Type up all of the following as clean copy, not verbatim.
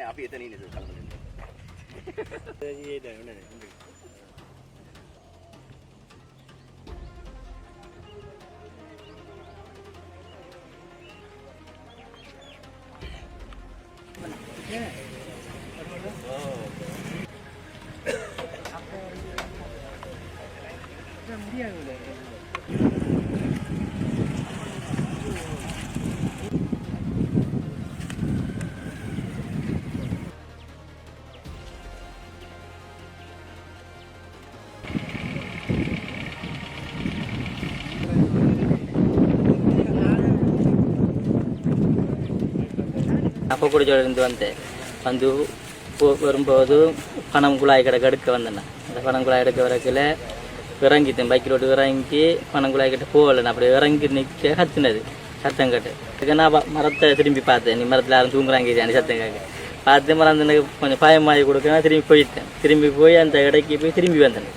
අපි එතන ඉන්නේ කලබල වෙන්නේ. அப்பக்குடிச்சோடிலிருந்து வந்து வரும்போது பணம் குழாய் கிடக்க எடுக்க வந்தேன். அந்த பணம் குழாய் எடுக்க வரக்கில் இறங்கிட்டேன். பைக்கில் விட்டு இறங்கி பணம் குழாய் கிட்ட போகலை. அப்படி இறங்கி நிற்க கத்துனது சத்தம் கட்டு. அதுக்கு நான் மரத்தை திரும்பி பார்த்தேன். நீ மரத்தில் யாரும் தூங்குறாங்க சத்தம் கேட்க பார்த்து மரம் எனக்கு கொஞ்சம் பயமாகி கொடுக்க திரும்பி போயிட்டேன். திரும்பி போய் அந்த இடைக்கு போய் திரும்பி வந்தேன்.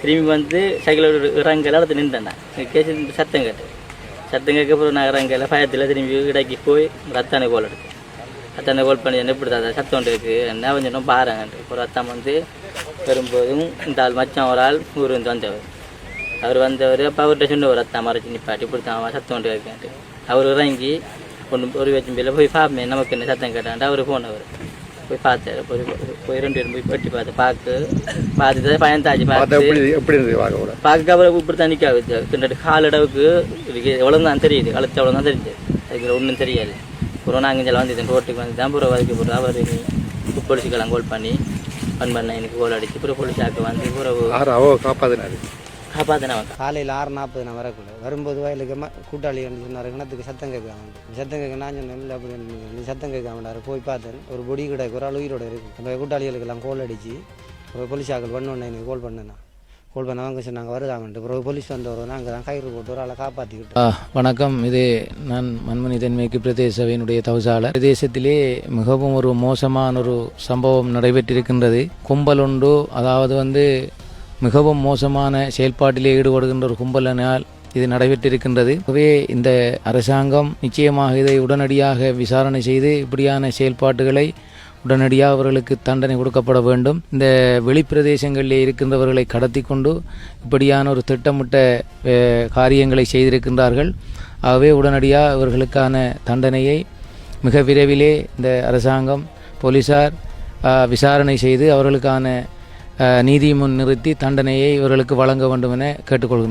திரும்பி வந்து சைக்கிளோட இறங்கல இடத்துல நின்றேன். கேட்டு சத்தம் கேட்டு சத்தம் கேட்க அப்புறம் நான் இறங்கல பயத்தில் திரும்பி இடைக்கு போய் ரத்தானை கோல் எடுத்தேன். ரத்தானை கோல் பண்ணி எப்படி தான் சத்தம் ஒன்று இருக்குது என்ன கொஞ்சம் பாருங்க. ஒரு ரத்தம் வந்து வரும்போதும் இந்த ஆள் மச்சான் ஒரு ஆள் ஊர் வந்து வந்தவர். அவர் வந்தவர் அப்போ அவர்கிட்ட சொன்ன ஒரு ரத்தம் மறைச்சி நிப்பாட்டி இப்படி தான் சத்தம் ஒன்று கேட்டு அவர் இறங்கி ஒரு வச்சும்பியில் போய் பார்ப்பேன் நமக்கு என்ன சத்தம் கேட்டான்ட்டு அவர் போனவர் போய் பார்த்தாரு. போய் 2 பேரும் போய் பட்டி பார்த்துட்டு பயந்தாச்சு பார்க்க அப்புறம் இப்படி தான் நிற்காது கிட்ட காலடவுக்கு எவ்வளோ தான் தெரியுது கழுத்து எவ்வளோ தான் தெரியுது. அதுக்கு ஒன்றும் தெரியாது. அப்புறம் நாங்கள் இங்கே வந்து ரோட்டுக்கு வந்து தான் அப்புறம் வரைக்கும் போட்டு அவர் போலீஸுக்கெல்லாம் கோல் பண்ணி பண்ண எனக்கு கோல் அடிச்சு அப்புறம் போலீஸாக்கு வந்து காப்பாற்றினாரு. காலையில் 6:40 நான் வரக்குள்ள வரும்போது வயலுக்கு கூட்டாளி சொன்னார் கிணத்துக்கு சத்தம் கேட்காம சத்தம் கேட்க நான் சொன்னேன் இல்லை அப்படி சத்தம் கேட்காமட்டார். போய் பார்த்தேன் ஒரு பொடி கிடக்கு ஒரு ஆள் உயிரோட இருக்குது. நம்ம கூட்டாளிகளுக்கெல்லாம் கோல் அடித்து ஒரு போலீஸாக்கள் பண்ணோன்னே எனக்கு கோல் பண்ணேண்ணா. கோல் பண்ண அவங்க சொன்னாங்க வருதாமன்ட்டு அப்புறம் போலீஸ் வந்தவரை நாங்கள் தான் கயிறு போட்டு ஒரு ஆளை காப்பாற்றிக்கிட்டோம். வணக்கம், இது நான் மண்மணி தென்மேற்கு பிரதேச சபையினுடைய தவிசாளர். பிரதேசத்திலே மிகவும் ஒரு மோசமான ஒரு சம்பவம் நடைபெற்றிருக்கின்றது. கும்பல் ஒன்று, அதாவது மிகவும் மோசமான செயல்பாட்டிலே ஈடுபடுகின்ற ஒரு கும்பலினால் இது நடைபெற்றிருக்கின்றது. ஆகவே இந்த அரசாங்கம் நிச்சயமாக இதை உடனடியாக விசாரணை செய்து இப்படியான செயல்பாடுகளை உடனடியாக அவர்களுக்கு தண்டனை கொடுக்கப்பட வேண்டும். இந்த வெளிப்பிரதேசங்களிலே இருக்கின்றவர்களை கடத்தி கொண்டு இப்படியான ஒரு திட்டமிட்ட காரியங்களை செய்திருக்கின்றார்கள். ஆகவே உடனடியாக அவர்களுக்கான தண்டனையை மிக விரைவிலே இந்த அரசாங்கம் போலீசார் விசாரணை செய்து அவர்களுக்கான நீதி முன் நிறுத்தி தண்டனையை இவர்களுக்கு வழங்க வேண்டும் என கேட்டுக்கொள்கின்றேன்.